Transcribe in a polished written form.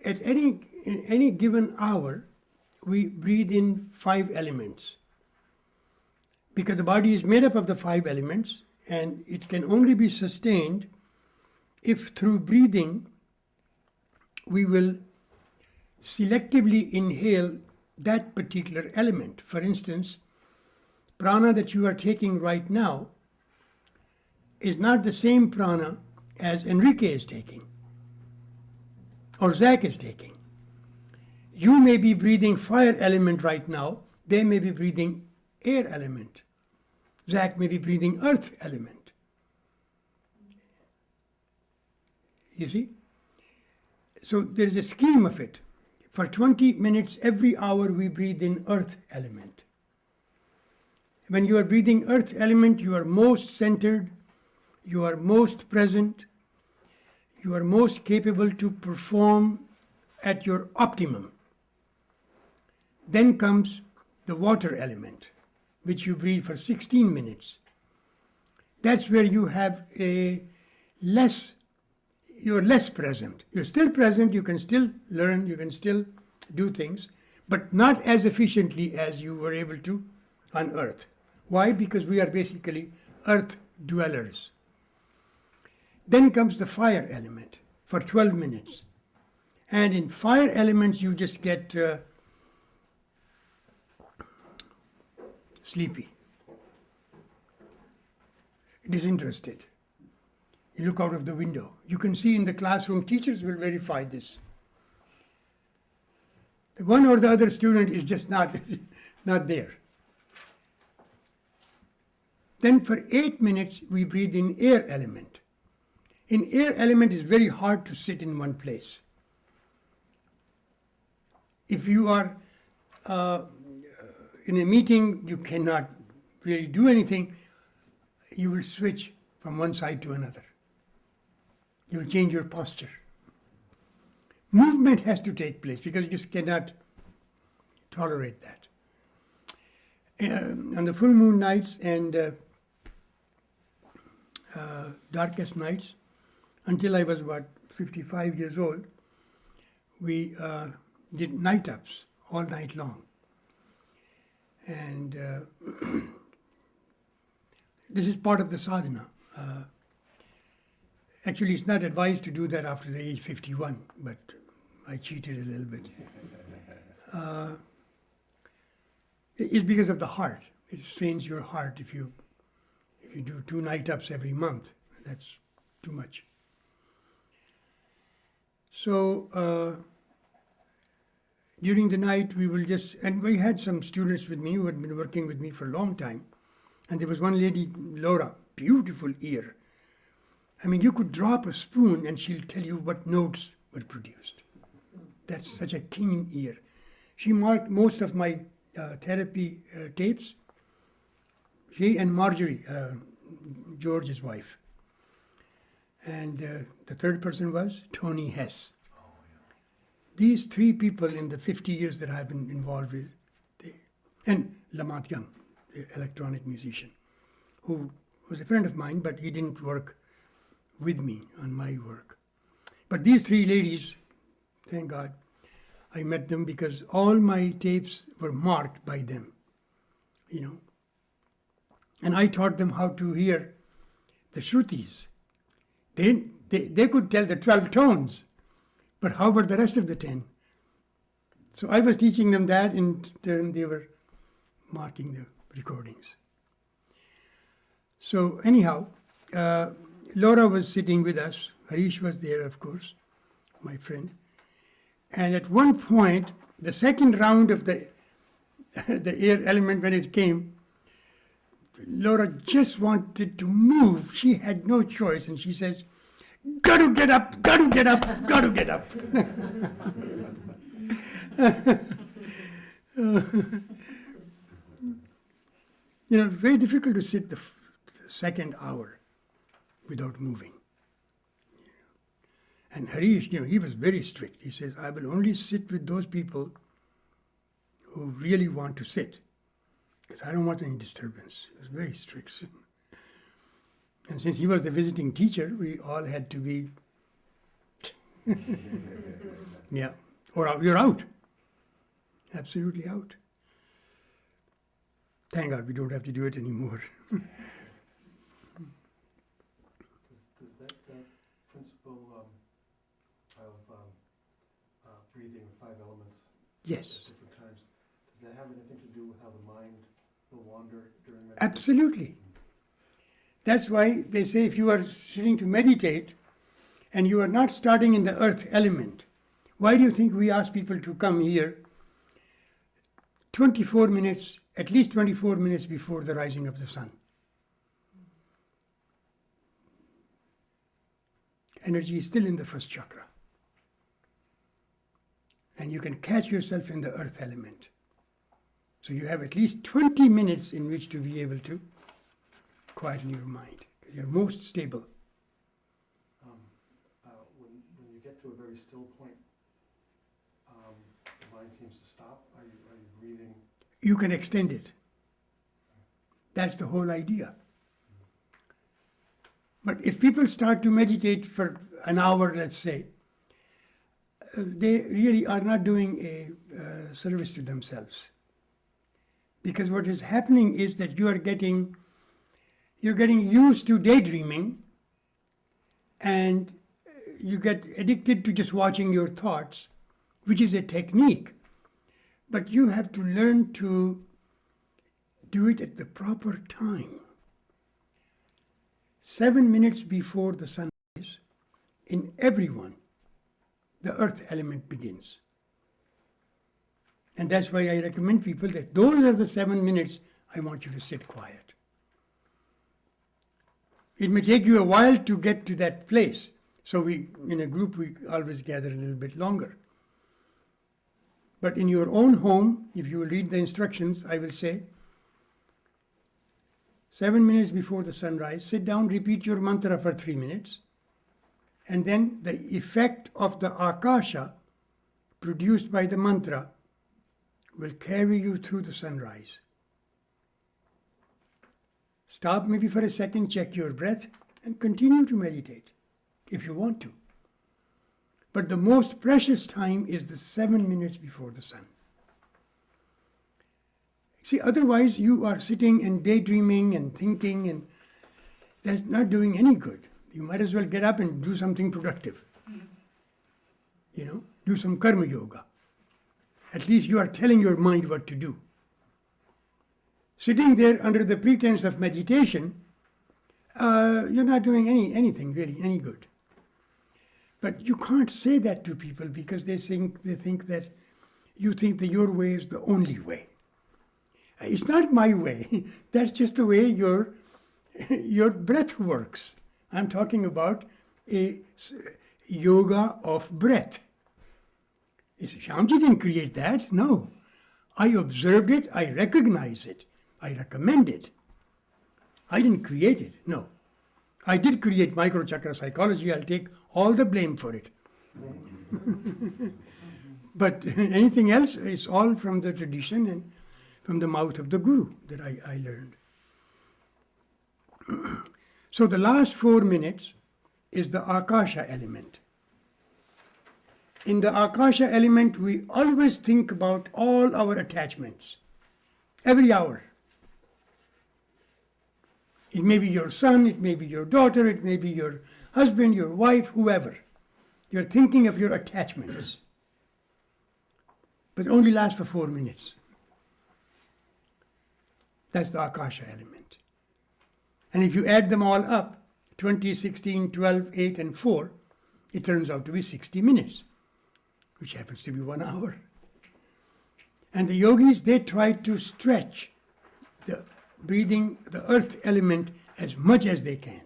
at any given hour, we breathe in 5 elements. Because the body is made up of the 5 elements, and it can only be sustained if through breathing we will selectively inhale that particular element. For instance, prana that you are taking right now is not the same prana as Enrique is taking or Zach is taking. You may be breathing fire element right now, they may be breathing air element. Zach may be breathing earth element. You see? So there's a scheme of it. For 20 minutes every hour we breathe in earth element. When you are breathing earth element, you are most centered, you are most present, you are most capable to perform at your optimum. Then comes the water element, which you breathe for 16 minutes. That's where you have you're less present. You're still present, you can still learn, you can still do things, but not as efficiently as you were able to on earth. Why? Because we are basically earth dwellers. Then comes the fire element for 12 minutes. And in fire elements, you just get sleepy, disinterested. You look out of the window. You can see in the classroom, teachers will verify this. One or the other student is just not there. Then for 8 minutes, we breathe in air element. In air element, it's very hard to sit in one place. If you are in a meeting, you cannot really do anything. You will switch from one side to another. You will change your posture. Movement has to take place because you just cannot tolerate that. On the full moon nights and darkest nights, until I was about 55 years old, we did night-ups all night long. And this is part of the sadhana. Actually, it's not advised to do that after the age 51, but I cheated a little bit. It's because of the heart. It strains your heart if you do 2 night-ups every month. That's too much. So during the night, we will and we had some students with me who had been working with me for a long time. And there was one lady, Laura, beautiful ear. I mean, you could drop a spoon and she'll tell you what notes were produced. That's such a keen ear. She marked most of my therapy tapes. She and Marjorie, George's wife. And the third person was Tony Hess. These 3 people in the 50 years that I've been involved with, and Lamont Young, the electronic musician, who was a friend of mine, but he didn't work with me on my work. But these 3 ladies, thank God, I met them because all my tapes were marked by them, you know. And I taught them how to hear the Shrutis. They could tell the 12 tones, but how about the rest of the 10? So I was teaching them that, in turn they were marking the recordings. So anyhow, Laura was sitting with us. Harish was there, of course, my friend. And at one point, the second round of the air element, when it came, Laura just wanted to move. She had no choice, and she says, "Got to get up, got to get up, got to get up." You know, very difficult to sit the second hour without moving. And Harish, you know, he was very strict. He says, "I will only sit with those people who really want to sit, because I don't want any disturbance." He was very strict. And since he was the visiting teacher, we all had to be Yeah. Or you're out. Absolutely out. Thank God we don't have to do it anymore. Does that principle of breathing of 5 elements Yes. at different times, does that have anything to do with how the mind will wander during meditation? Absolutely. That's why they say if you are sitting to meditate and you are not starting in the earth element, why do you think we ask people to come here 24 minutes, at least 24 minutes before the rising of the sun? Energy is still in the first chakra. And you can catch yourself in the earth element. So you have at least 20 minutes in which to be able to quieten your mind. You're most stable. When you get to a very still point, the mind seems to stop. Are you breathing? You can extend it. That's the whole idea. But if people start to meditate for an hour, let's say, they really are not doing a service to themselves. Because what is happening is that you're getting used to daydreaming, and you get addicted to just watching your thoughts, which is a technique. But you have to learn to do it at the proper time. 7 minutes before the sunrise, in everyone, the earth element begins. And that's why I recommend people that those are the 7 minutes I want you to sit quiet. It may take you a while to get to that place. So we, in a group, we always gather a little bit longer. But in your own home, if you will read the instructions, I will say, 7 minutes before the sunrise, sit down, repeat your mantra for 3 minutes, and then the effect of the akasha produced by the mantra will carry you through the sunrise. Stop maybe for a second, check your breath, and continue to meditate if you want to. But the most precious time is the 7 minutes before the sun. See, otherwise you are sitting and daydreaming and thinking, and that's not doing any good. You might as well get up and do something productive. Do some karma yoga. At least you are telling your mind what to do. Sitting there under the pretense of meditation, you're not doing anything really, any good. But you can't say that to people because they think that you think that your way is the only way. It's not my way. That's just the way your breath works. I'm talking about a yoga of breath. Shyamji didn't create that. No. I observed it. I recognize it. I recommend it. I didn't create it. No. I did create microchakra psychology. I'll take all the blame for it. But anything else is all from the tradition and from the mouth of the guru that I learned. So the last 4 minutes is the Akasha element. In the Akasha element, we always think about all our attachments, every hour. It may be your son, it may be your daughter, it may be your husband, your wife, whoever. You're thinking of your attachments. But it only lasts for 4 minutes. That's the Akasha element. And if you add them all up, 20, 16, 12, 8, and 4, it turns out to be 60 minutes, which happens to be 1 hour. And the yogis, they try to stretch the breathing, the earth element, as much as they can.